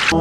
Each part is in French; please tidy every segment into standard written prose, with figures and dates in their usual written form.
Tout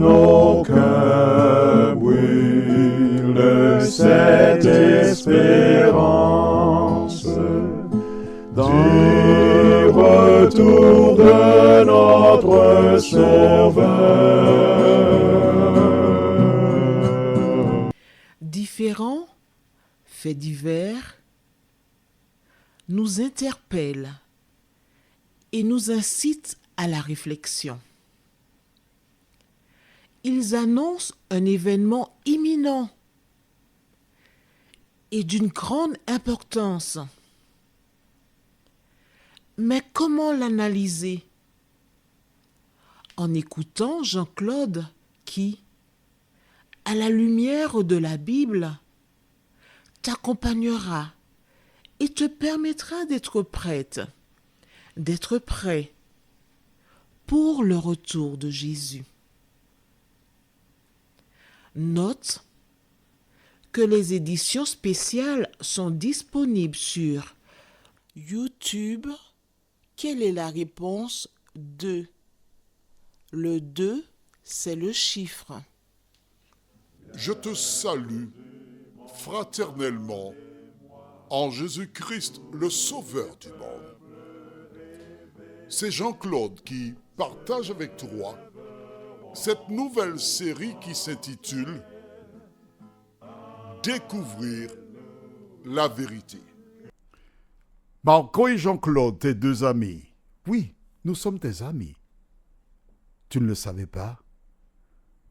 nos cœurs brûle de cette espérance du retour de notre Sauveur. Différents faits divers nous interpellent et nous incitent à la réflexion. Ils annoncent un événement imminent et d'une grande importance. Mais comment l'analyser? En écoutant Jean-Claude qui, à la lumière de la Bible, t'accompagnera et te permettra d'être prête, d'être prêt pour le retour de Jésus. Note que les éditions spéciales sont disponibles sur YouTube. Quelle est la réponse 2? Le 2, c'est le chiffre. Je te salue fraternellement en Jésus-Christ, le Sauveur du monde. C'est Jean-Claude qui partage avec toi cette nouvelle série qui s'intitule « Découvrir la vérité ». Marco et Jean-Claude, tes deux amis. Oui, nous sommes tes amis. Tu ne le savais pas?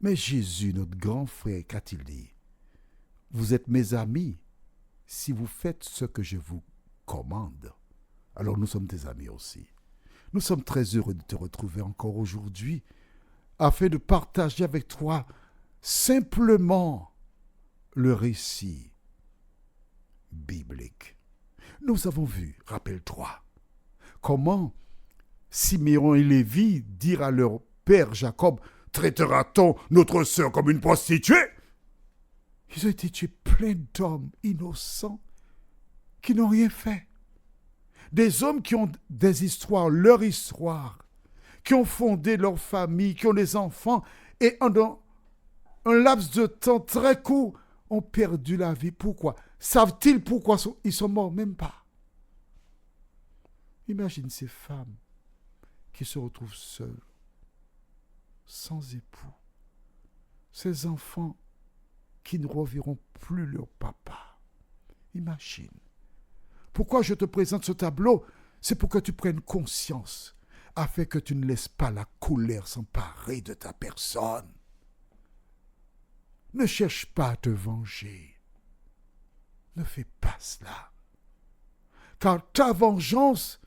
Mais Jésus, notre grand frère, qu'a-t-il dit? Vous êtes mes amis si vous faites ce que je vous commande. Alors nous sommes tes amis aussi. Nous sommes très heureux de te retrouver encore aujourd'hui afin de partager avec toi simplement le récit biblique. Nous avons vu, rappelle-toi, comment Siméon et Lévi dirent à leur père Jacob, « Traitera-t-on notre sœur comme une prostituée ?» Ils ont été tués plein d'hommes innocents qui n'ont rien fait. Des hommes qui ont des histoires, leur histoire, qui ont fondé leur famille, qui ont des enfants, et en un laps de temps très court, ont perdu la vie. Pourquoi? Savent-ils pourquoi ils sont morts? Même pas. Imagine ces femmes qui se retrouvent seules, sans époux. Ces enfants qui ne reverront plus leur papa. Imagine. Pourquoi je te présente ce tableau? C'est pour que tu prennes conscience, afin que tu ne laisses pas la colère s'emparer de ta personne. Ne cherche pas à te venger. Ne fais pas cela. Car ta vengeance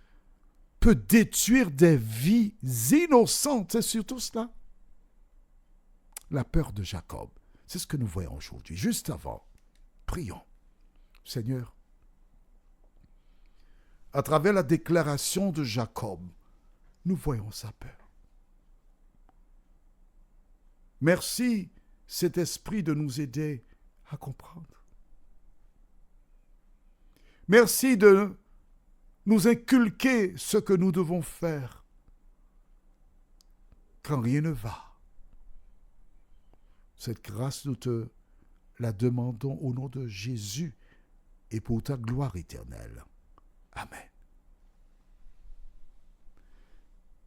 peut détruire des vies innocentes. C'est surtout cela. La peur de Jacob, c'est ce que nous voyons aujourd'hui. Juste avant, prions. Seigneur, à travers la déclaration de Jacob, nous voyons sa peur. Merci, cet esprit, de nous aider à comprendre. Merci de nous inculquer ce que nous devons faire quand rien ne va. Cette grâce, nous te la demandons au nom de Jésus et pour ta gloire éternelle. Amen.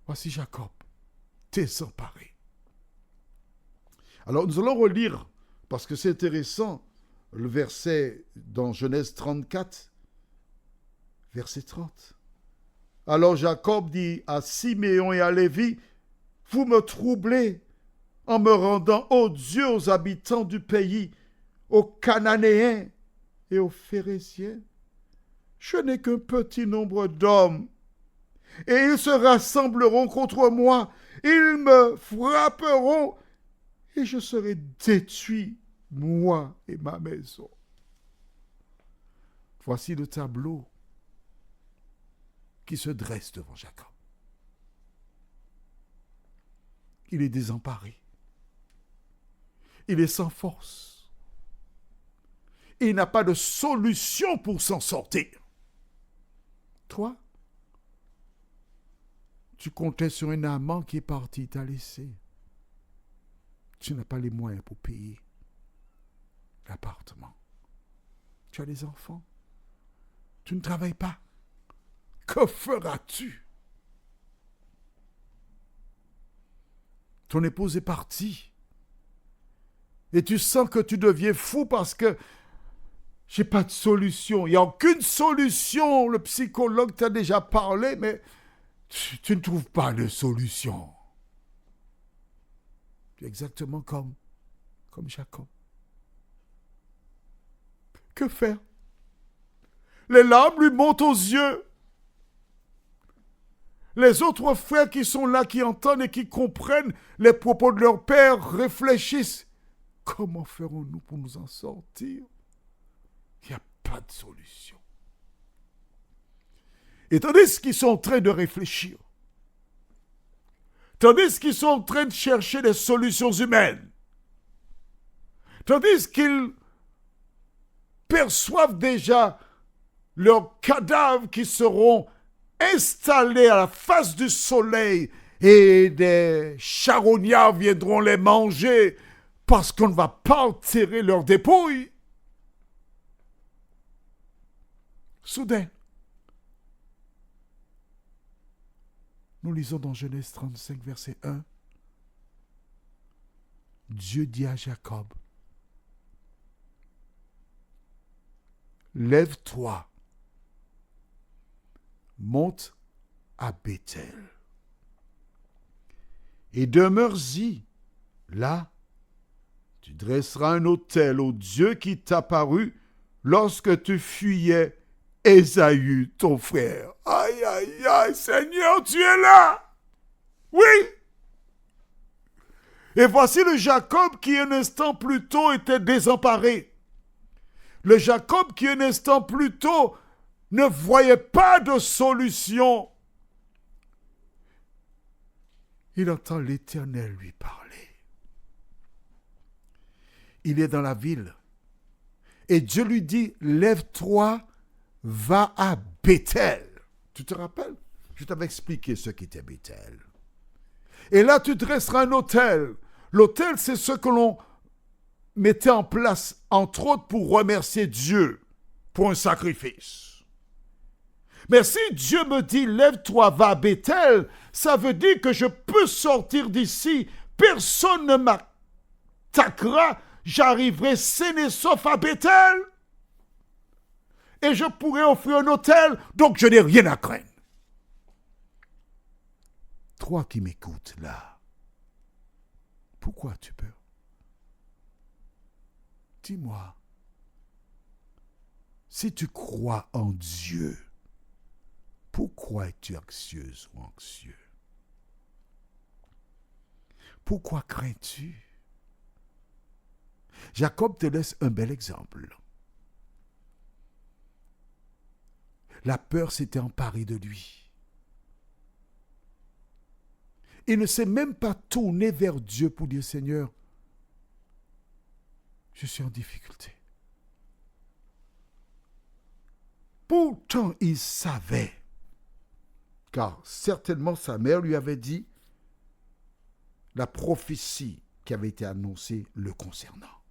Voici Jacob, désemparé. Alors nous allons relire, parce que c'est intéressant, le verset dans Genèse 34, verset 30. Alors Jacob dit à Siméon et à Lévi, « Vous me troublez en me rendant odieux aux habitants du pays, aux Cananéens et aux Phéréziens. Je n'ai qu'un petit nombre d'hommes, et ils se rassembleront contre moi, ils me frapperont, et je serai détruit, moi et ma maison. » Voici le tableau qui se dresse devant Jacob. Il est désemparé. Il est sans force. Il n'a pas de solution pour s'en sortir. Toi, Tu comptais sur un amant qui est parti, t'a laissé. Tu n'as pas les moyens pour payer l'appartement. Tu as des enfants. Tu ne travailles pas. Que feras-tu? Ton épouse est partie. Et tu sens que tu deviens fou parce que j'ai pas de solution. Il n'y a aucune solution. Le psychologue t'a déjà parlé, mais tu ne trouves pas de solution. Exactement comme Jacob. Que faire? Les larmes lui montent aux yeux. Les autres frères qui sont là, qui entendent et qui comprennent les propos de leur père, réfléchissent. Comment ferons-nous pour nous en sortir? Il n'y a pas de solution. Et tandis qu'ils sont en train de réfléchir, tandis qu'ils sont en train de chercher des solutions humaines, tandis qu'ils perçoivent déjà leurs cadavres qui seront installés à la face du soleil et des charognards viendront les manger parce qu'on ne va pas enterrer leurs dépouilles. Soudain, nous lisons dans Genèse 35, verset 1, Dieu dit à Jacob, lève-toi, monte à Béthel et demeure-y. Là, tu dresseras un autel au Dieu qui t'apparut lorsque tu fuyais Ésaü, ton frère. Aïe, aïe, aïe, Seigneur, tu es là. Oui. Et voici le Jacob qui un instant plus tôt était désemparé. Le Jacob qui un instant plus tôt ne voyait pas de solution. Il entend l'Éternel lui parler. Il est dans la ville. Et Dieu lui dit, lève-toi, va à Béthel. Tu te rappelles? Je t'avais expliqué ce qu'était Béthel. Et là, tu dresseras un autel. L'autel, c'est ce que l'on mettait en place, entre autres, pour remercier Dieu pour un sacrifice. Mais si Dieu me dit, lève-toi, va à Béthel, ça veut dire que je peux sortir d'ici, personne ne m'attaquera, j'arriverai sain et sauf à Béthel, et je pourrai offrir un autel, donc je n'ai rien à craindre. Toi qui m'écoutes là, pourquoi as-tu peur? Dis-moi, si tu crois en Dieu, pourquoi es-tu anxieuse ou anxieux? Pourquoi crains-tu? Jacob te laisse un bel exemple. La peur s'était emparée de lui. Il ne s'est même pas tourné vers Dieu pour dire, Seigneur, je suis en difficulté. Pourtant, il savait, car certainement sa mère lui avait dit la prophétie qui avait été annoncée le concernant.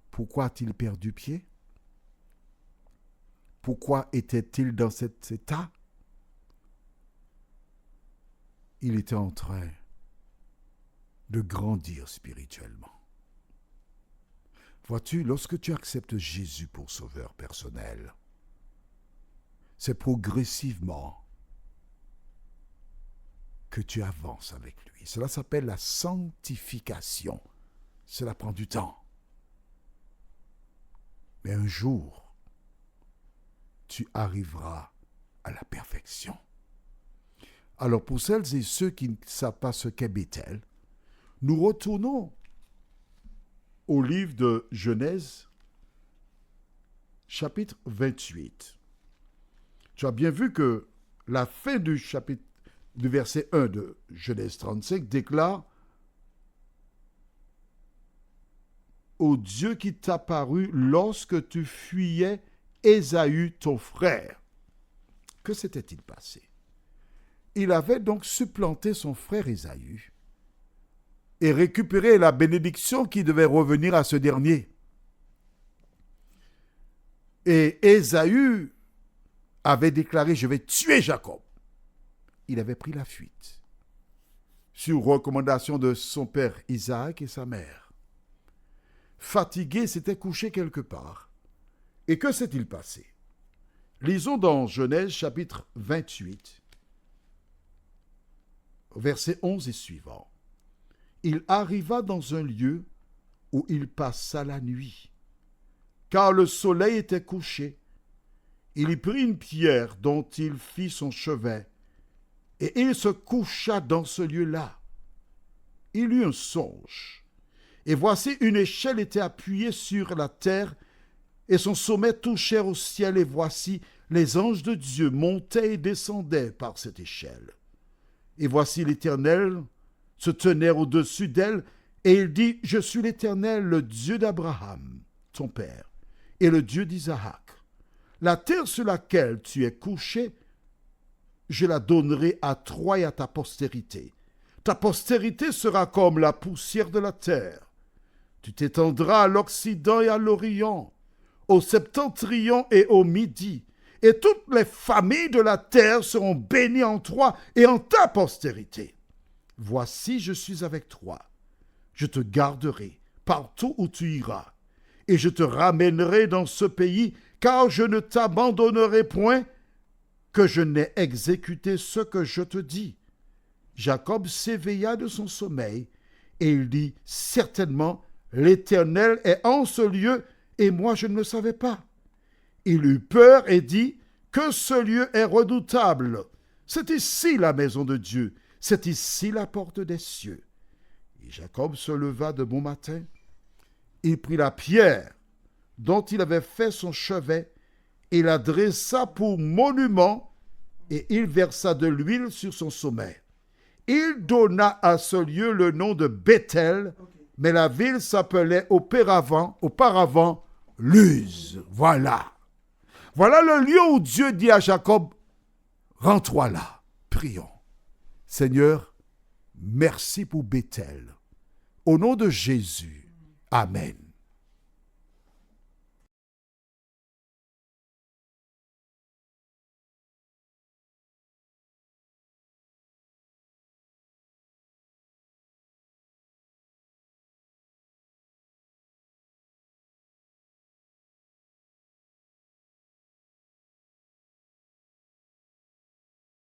Pourquoi a-t-il perdu pied? Pourquoi était-il dans cet état? Il était en train de grandir spirituellement. Vois-tu, lorsque tu acceptes Jésus pour sauveur personnel, c'est progressivement que tu avances avec lui. Cela s'appelle la sanctification. Cela prend du temps. Mais un jour, tu arriveras à la perfection. Alors pour celles et ceux qui ne savent pas ce qu'est Béthel, nous retournons au livre de Genèse, chapitre 28. Tu as bien vu que la fin du chapitre, du verset 1 de Genèse 35 déclare « Au Dieu qui t'apparut lorsque tu fuyais Ésaü ton frère. » Que s'était-il passé? Il avait donc supplanté son frère Ésaü et récupéré la bénédiction qui devait revenir à ce dernier. Et Ésaü avait déclaré « Je vais tuer Jacob ». Il avait pris la fuite sur recommandation de son père Isaac et sa mère. Fatigué, s'était couché quelque part. Et que s'est-il passé? Lisons dans Genèse chapitre 28, versets 11 et suivants. Il arriva dans un lieu où il passa la nuit, car le soleil était couché. Il y prit une pierre dont il fit son chevet, et il se coucha dans ce lieu-là. Il eut un songe, et voici une échelle était appuyée sur la terre, et son sommet touchait au ciel, et voici les anges de Dieu montaient et descendaient par cette échelle. Et voici l'Éternel se tenait au-dessus d'elle, et il dit, « Je suis l'Éternel, le Dieu d'Abraham, ton père, et le Dieu d'Isaac. La terre sur laquelle tu es couché, je la donnerai à toi et à ta postérité. Ta postérité sera comme la poussière de la terre. Tu t'étendras à l'Occident et à l'Orient, au septentrion et au midi, et toutes les familles de la terre seront bénies en toi et en ta postérité. Voici, je suis avec toi. Je te garderai partout où tu iras, et je te ramènerai dans ce pays, car je ne t'abandonnerai point, que je n'ai exécuté ce que je te dis. » Jacob s'éveilla de son sommeil, et il dit, « Certainement, l'Éternel est en ce lieu, et moi je ne le savais pas. » Il eut peur et dit, « Que ce lieu est redoutable. C'est ici la maison de Dieu, c'est ici la porte des cieux. » Et Jacob se leva de bon matin. Il prit la pierre dont il avait fait son chevet, et la dressa pour monument, et il versa de l'huile sur son sommet. Il donna à ce lieu le nom de Béthel, mais la ville s'appelait auparavant Luz. Voilà. Voilà le lieu où Dieu dit à Jacob, « Rends-toi là. » Prions. Seigneur, merci pour Béthel. Au nom de Jésus. Amen.